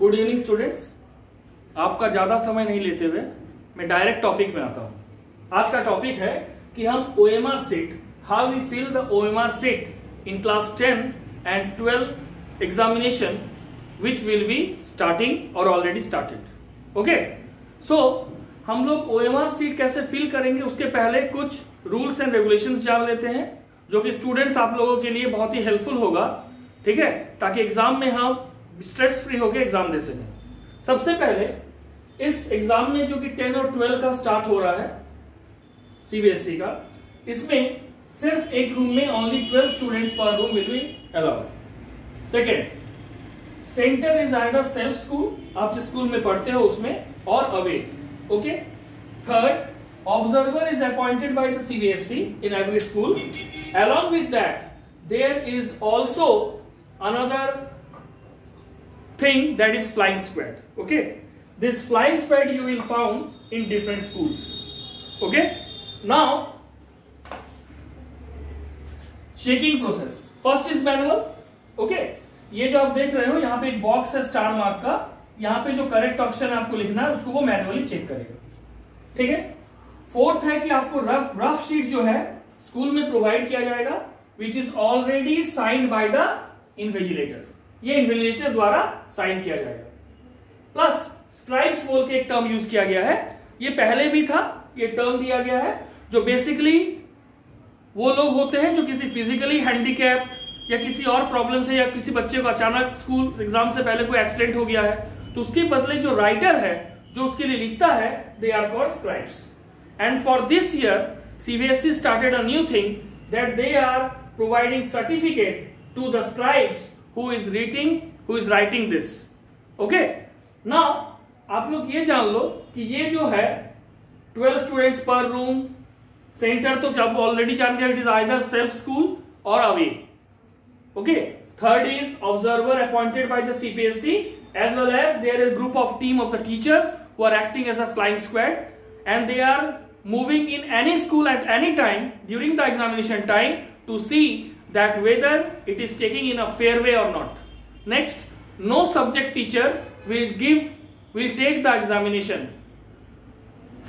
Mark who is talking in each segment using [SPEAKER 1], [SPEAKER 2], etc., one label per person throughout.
[SPEAKER 1] Good evening students. आपका ज्यादा समय नहीं लेते हुए मैं डायरेक्ट टॉपिक में आता हूं। आज का टॉपिक है कि हम OMR sheet, how we fill the OMR sheet in class 10 and 12 examination which will be starting और ऑलरेडी स्टार्टेड। ओके, सो हम लोग OMR शीट कैसे फिल करेंगे उसके पहले कुछ रूल्स एंड रेगुलेशंस जान लेते हैं, जो कि स्टूडेंट्स आप लोगों के लिए बहुत ही हेल्पफुल होगा, ठीक है, ताकि एग्जाम में हम स्ट्रेस फ्री होकर एग्जाम दे सकें। सबसे पहले इस एग्जाम में जो कि 10 और 12 का स्टार्ट हो रहा है CBSE का, इसमें सिर्फ एक रूम में ओनली 12 स्टूडेंट्स पर room will be allowed. Second, centre is either self school, आप जिस स्कूल में पढ़ते हो उसमें, और away. Okay. Third, observer is appointed by the CBSE in every school. Along with that, there is also another thing, that is flying squad. Okay, this flying squad you will found in different schools. Okay, now checking process. First is manual. Okay, ये जो आप देख रहे हो यहाँ पे एक box है स्टार मार्क का, यहाँ पे जो करेक्ट ऑप्शन आपको लिखना है उसको वो मैनुअली चेक करेगा। ठीक है। फोर्थ है कि आपको रफ शीट जो है स्कूल में प्रोवाइड किया जाएगा, which is already signed by the invigilator. ये इन्विजिलेटर द्वारा साइन किया जाएगा। प्लस स्क्राइब्स बोल के एक टर्म यूज किया गया है, ये पहले भी था, ये टर्म दिया गया है, जो बेसिकली वो लोग होते हैं जो किसी फिजिकली हैंडीकैप्ड या किसी और प्रॉब्लम से, या किसी बच्चे को अचानक स्कूल एग्जाम से पहले कोई एक्सीडेंट हो गया है, तो उसके बदले जो राइटर है जो उसके लिए लिखता है, they are called scribes. And for this year, CBSE started a new thing, that they are providing certificate to the scribes who is writing this. Okay? Now, आप लोग ये जान लो कि ये जो है 12 students per room, center तो आप ऑलरेडी जान गए, it is either self school or away. Okay? Third is observer appointed by the CBSE, as well as there is a group of team of the teachers who are acting as a flying squad, and they are moving in any school at any time during the examination time to see that whether it is taking in a fair way or not. Next, no subject teacher will take the examination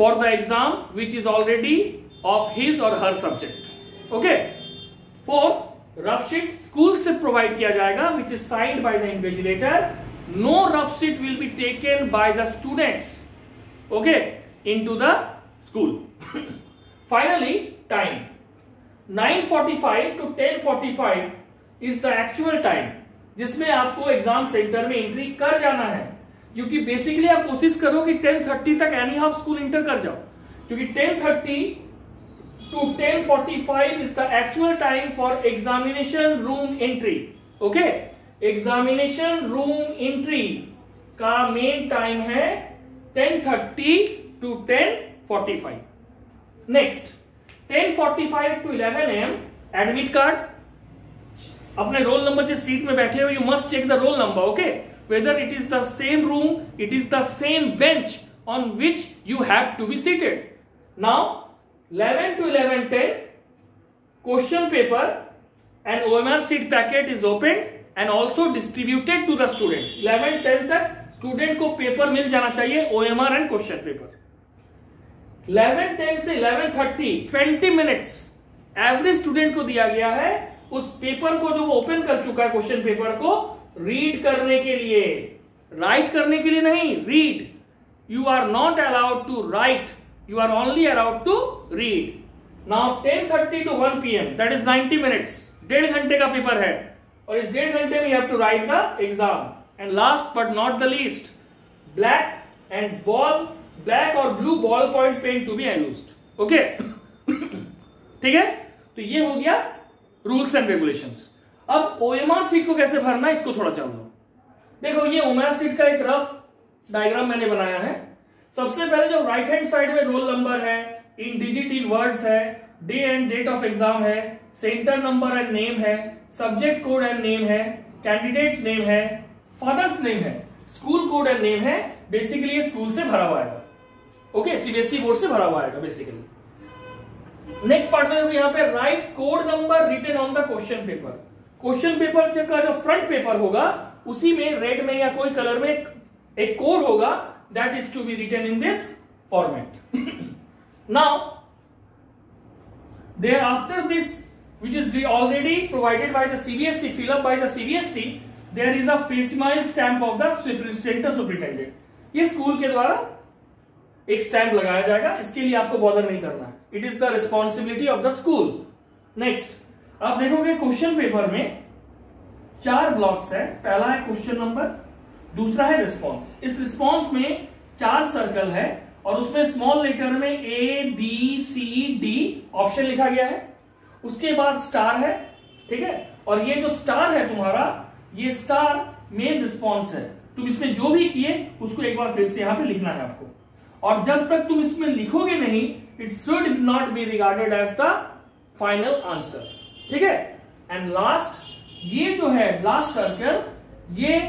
[SPEAKER 1] for the exam which is already of his or her subject. Okay. Fourth, rough sheet school से provide किया जाएगा, which is signed by the invigilator. No rough sheet will be taken by the students, okay, into the school. Finally, time 9:45 to 10:45 is the actual time जिसमें आपको exam centre में entry कर जाना है, क्योंकि बेसिकली आप कोशिश करो कि 10:30 तक एनी हाउ स्कूल इंटर कर जाओ, क्योंकि 10:30 to 10:45 is the actual time for examination room entry. Okay, examination room entry का मेन टाइम है 10:30 to 10:45. Next 10:45 to 11 AM admit card, अपने रोल नंबर जिस सीट में बैठे हो, you must check the roll number, okay, whether it is the same room, it is the same bench on which you have to be seated. Now 11 to 11:10 question paper and OMR sheet packet is open and also distributed to the student. 11:10 तक student को paper मिल जाना चाहिए, OMR and question paper. 11:10 से 11:30 20 minutes every student को दिया गया है उस पेपर को जो वो ओपन कर चुका है, क्वेश्चन पेपर को रीड करने के लिए, राइट करने के लिए नहीं, read. You are not allowed to write, you are only allowed to read. Now 10:30 to 1 PM, that is 90 minutes, 1.5 घंटे का पेपर है, और इस 1.5 घंटे में you have to write the exam. And last but not the least, black और blue ball point pen to be used. Okay, ठीक है. तो ये हो गया रूल्स एंड रेगुलेशंस. अब OMR शीट को कैसे भरना, इसको थोड़ा जान लो. देखो, ये OMR शीट का एक रफ डायग्राम मैंने बनाया है. सबसे पहले जो राइट हैंड साइड में रोल नंबर है, इन डिजिट इन वर्ड्स है, day and date of exam है, सेंटर नंबर एंड नेम है, सब्जेक्ट कोड एंड नेम है, कैंडिडेट्स नेम है, फादर्स नेम है, स्कूल कोड एंड नेम है. बेसिकली ये स्कूल से भरा हुआ आएगा, ओके, CBSE बोर्ड से भरा हुआ आएगा बेसिकली. नेक्स्ट पार्ट में यहाँ पे write code number written on the question paper. Question paper का जो फ्रंट पेपर होगा उसी में रेड में या कोई कलर में एक कोड होगा that is to be written in this format. Now thereafter this which is already provided by the CBSE, fill up by the CBSE, there is a facsimile stamp of the center superintendent. ये school के द्वारा एक stamp लगाया जाएगा, इसके लिए आपको bother नहीं करना है. It is the responsibility of the school. Next आप देखोगे क्वेश्चन पेपर में 4 ब्लॉक्स है. पहला है क्वेश्चन नंबर, दूसरा है रिस्पॉन्स. इस रिस्पॉन्स में 4 सर्कल है और उसमें स्मॉल लेटर में ABCD ऑप्शन लिखा गया है. उसके बाद स्टार है, ठीक है. और ये जो स्टार है तुम्हारा, ये स्टार मेन रिस्पॉन्स है. तुम इसमें जो भी किए उसको एक बार फिर से यहां पे लिखना है आपको. और जब तक तुम इसमें लिखोगे नहीं, it should not be regarded as the final answer, ठीक है. एंड लास्ट, ये जो है लास्ट सर्कल, ये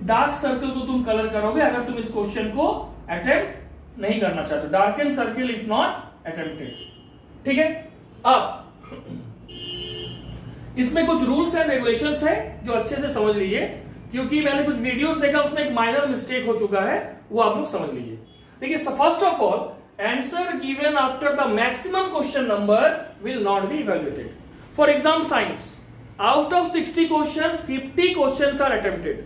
[SPEAKER 1] डार्क सर्कल को तुम कलर करोगे अगर तुम इस क्वेश्चन को अटेम्प्ट नहीं करना चाहते. Darken circle if not attempted, ठीक है. अब इसमें कुछ रूल्स एंड रेगुलेशंस है जो अच्छे से समझ लीजिए, क्योंकि मैंने कुछ वीडियोस देखा उसमें एक माइनर मिस्टेक हो चुका है, वो आप लोग समझ लीजिए. देखिए, first of all, answer given after the maximum question number will not be evaluated. For exam science, out of 60 question 50 question are attempted.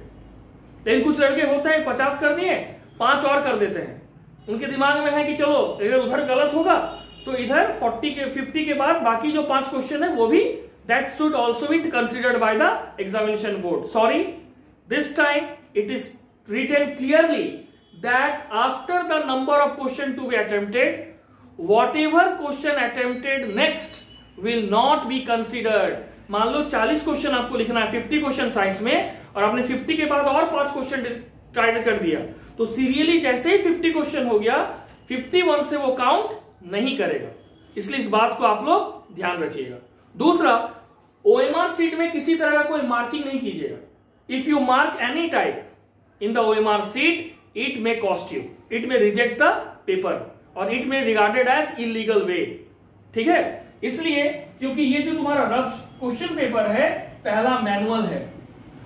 [SPEAKER 1] लेकिन कुछ लड़के होते हैं 50 कर दिए, 5 और कर देते हैं. उनके दिमाग में है कि चलो अगर उधर गलत होगा तो इधर 50 के बाद बाकी जो 5 क्वेश्चन है वो भी, that should also be considered by the examination board. Sorry, this time it is written clearly that after the number of question to be attempted, whatever question attempted next will not be considered. मान लो 40 question आपको लिखना है, 50 question science में, और आपने 50 के बाद और 5 क्वेश्चन ट्राई कर दिया, तो सीरियली जैसे ही 50 क्वेश्चन हो गया, 51 से वो काउंट नहीं करेगा. इसलिए इस बात को आप लोग ध्यान रखिएगा. दूसरा, OMR सीट में किसी तरह का कोई मार्किंग नहीं कीजिएगा. If you mark any type in the OMR sheet, it may cost you, it may reject the paper और it may regarded as illegal way, ठीक है. इसलिए क्योंकि ये जो तुम्हारा रफ क्वेश्चन पेपर है, पहला मैनुअल है,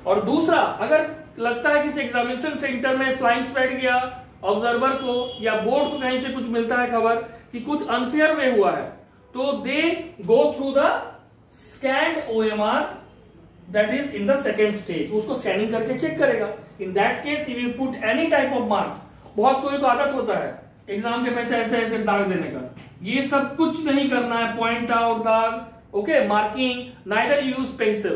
[SPEAKER 1] और दूसरा अगर लगता है किसी एग्जामिनेशन सेंटर में फ्लाइंग स्क्वैड गया, ऑब्जर्वर को या बोर्ड को कहीं से कुछ मिलता है खबर कि कुछ अनफेयर वे हुआ है, तो they go through the scanned OMR that is in the second stage. उसको स्कैनिंग करके चेक करेगा. In that case you put any type of mark. बहुत कोई को आदत होता है एग्जाम के पैसे ऐसे ऐसे दाग देने का, ये सब कुछ नहीं करना है. पॉइंट आउट, दाग, okay, marking, neither use pencil.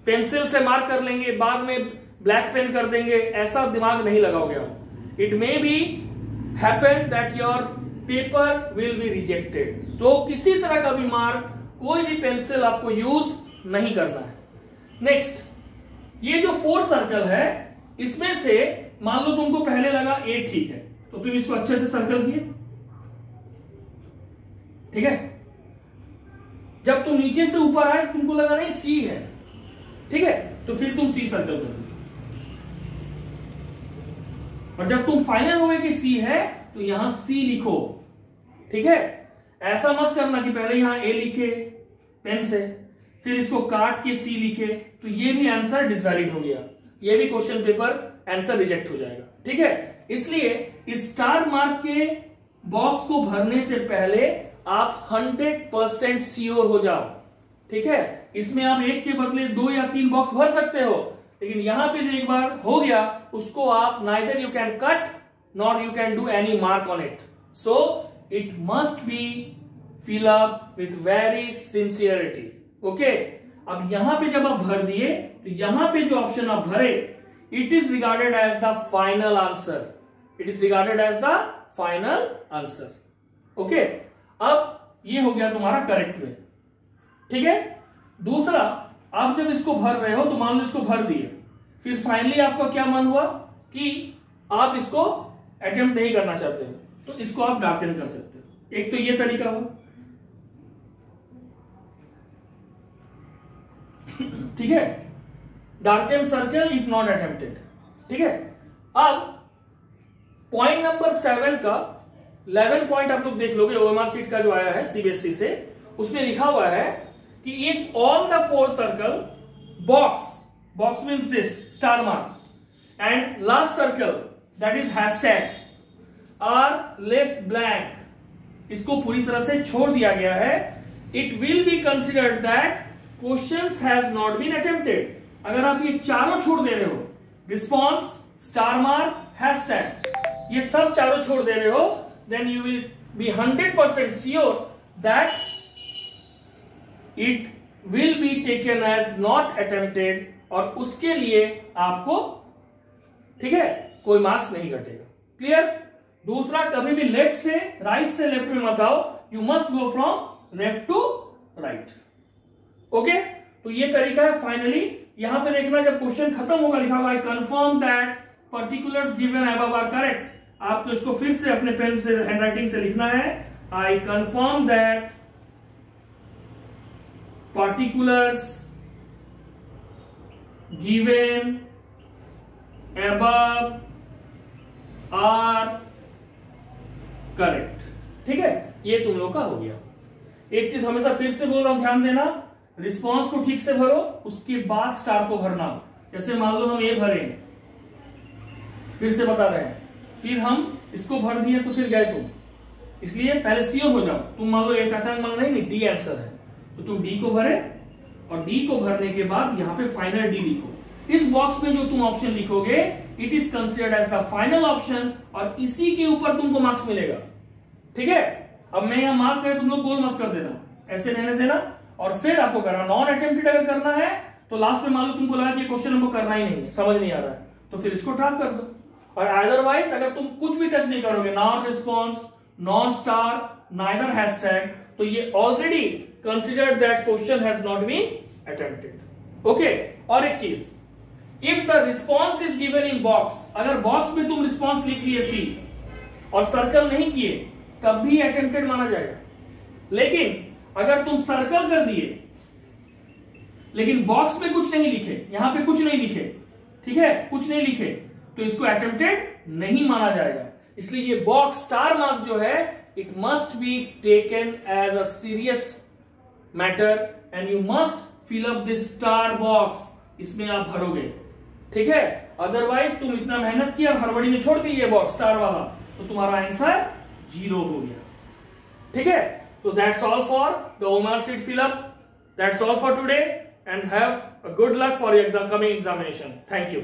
[SPEAKER 1] Pencil से मार्क कर लेंगे, बाद में ब्लैक पेन कर देंगे, ऐसा दिमाग नहीं लगाओगे आप. It may be happen that your paper will be rejected. So किसी तरह का भी मार्क, कोई भी पेंसिल आपको यूज नहीं करना है. नेक्स्ट, ये जो 4 सर्कल है, इसमें से मान लो तुमको पहले लगा A ठीक है, तो तुम इसको अच्छे से सर्कल किए, ठीक है. जब तुम नीचे से ऊपर आए तुमको लगा नहीं C है, ठीक है, तो फिर तुम C सर्कल कर दो. और जब तुम फाइनल हो गए कि C है, तो यहां C लिखो, ठीक है. ऐसा मत करना कि पहले यहां A लिखे पेन से, फिर इसको काट के C लिखे, तो ये भी आंसर डिसवैलिड हो गया, ये भी क्वेश्चन पेपर आंसर रिजेक्ट हो जाएगा, ठीक है. इसलिए स्टार मार्क के बॉक्स को भरने से पहले आप 100% श्योर हो जाओ, ठीक है. इसमें आप 1 के बदले 2 या 3 बॉक्स भर सकते हो, लेकिन यहां पे जो एक बार हो गया उसको आप neither you can cut nor you can do any mark on it. So it must be fill up with very sincerity, okay. अब यहां पे जब आप भर दिए, तो यहां पे जो ऑप्शन आप भरे, it is regarded as the final answer. It is regarded as the final answer, okay. अब ये हो गया तुम्हारा करेक्ट वे, ठीक है. दूसरा, आप जब इसको भर रहे हो, तो मान लो इसको भर दिए, फिर फाइनली आपका क्या मन हुआ कि आप इसको अटेम्प्ट नहीं करना चाहते हो, तो इसको आप डार्कन कर सकते हो. एक तो ये तरीका हो, ठीक है, darken circle if not attempted, ठीक है. अब पॉइंट नंबर 7 का 11 पॉइंट आप लोग देख लोगे, OMR सीट का जो आया है CBSE से, उसमें लिखा हुआ है कि if all the 4 circle box means this star mark, and last circle that is hashtag are left blank, इसको पूरी तरह से छोड़ दिया गया है, it will be considered that questions has not been attempted. अगर आप ये चारों छोड़ दे रहे हो, रिस्पॉन्स, स्टार मार्क, हैशटैग, ये सब चारों छोड़ दे रहे हो, then you will be 100% sure that it will be taken as not attempted, और उसके लिए आपको, ठीक है, कोई मार्क्स नहीं घटेगा। क्लियर? दूसरा, कभी भी लेफ्ट से राइट से लेफ्ट में मत आओ, you must go from left to right. Okay, तो ये तरीका है। फाइनली यहां पे देखना, जब क्वेश्चन खत्म होगा लिखा हुआ I confirm that particulars given above are correct, आपको इसको फिर से अपने पेन से, हैंडराइटिंग से लिखना है, आई confirm that particulars given above are correct। ठीक है, ये तुम लोग का हो गया। एक चीज हमेशा फिर से बोल रहा हूं, ध्यान देना, रिस्पॉन्स को ठीक से भरो, उसके बाद स्टार को भरना। जैसे मान लो हम ए भरे, फिर से बता रहे हैं, फिर हम इसको भर दिए तो फिर गए तुम, इसलिए पहले श्योर हो जाओ। तुम मान लो ए चाचा मान नहीं डी आंसर है, तो तुम डी को भरे, और डी को भरने के बाद यहां पे फाइनल डी लिखो। इस बॉक्स में जो तुम ऑप्शन लिखोगे, it is considered as the final option, और इसी के ऊपर तुमको मार्क्स मिलेगा। ठीक है, अब मैं यहां मार्क करे, तुम लोग गोल मत कर देना, ऐसे रहने देना, और फिर आपको करना। नॉन अटेम्प्टेड अगर करना है तो लास्ट में मान लो तुमको लगा कि क्वेश्चन हमको करना ही नहीं है, समझ नहीं आ रहा है, तो फिर इसको ड्रॉप कर दो। और अदरवाइज अगर तुम कुछ भी टच नहीं करोगे, non response, non star, neither hashtag, तो ये already considered that question has not been attempted. Okay, और एक चीज, if the response is given in box, अगर बॉक्स में तुम रिस्पॉन्स लिख दिए सी और सर्कल नहीं किए, तब भी अटेम्प्टेड माना जाएगा। लेकिन अगर तुम सर्कल कर दिए लेकिन बॉक्स में कुछ नहीं लिखे, यहां पे कुछ नहीं लिखे, ठीक है, कुछ नहीं लिखे, तो इसको अटेम्प्टेड नहीं माना जाएगा। इसलिए ये बॉक्स स्टार मार्क जो है, it must be taken as a serious matter and you must fill up this star box, इसमें आप भरोगे। ठीक है, अदरवाइज तुम इतना मेहनत किया और हड़बड़ी में छोड़ दी ये बॉक्स स्टार वाला, तो तुम्हारा आंसर 0 हो गया। ठीक है, so that's all for the OMR sheet fill up. That's all for today, and have a good luck for your coming examination. Thank you.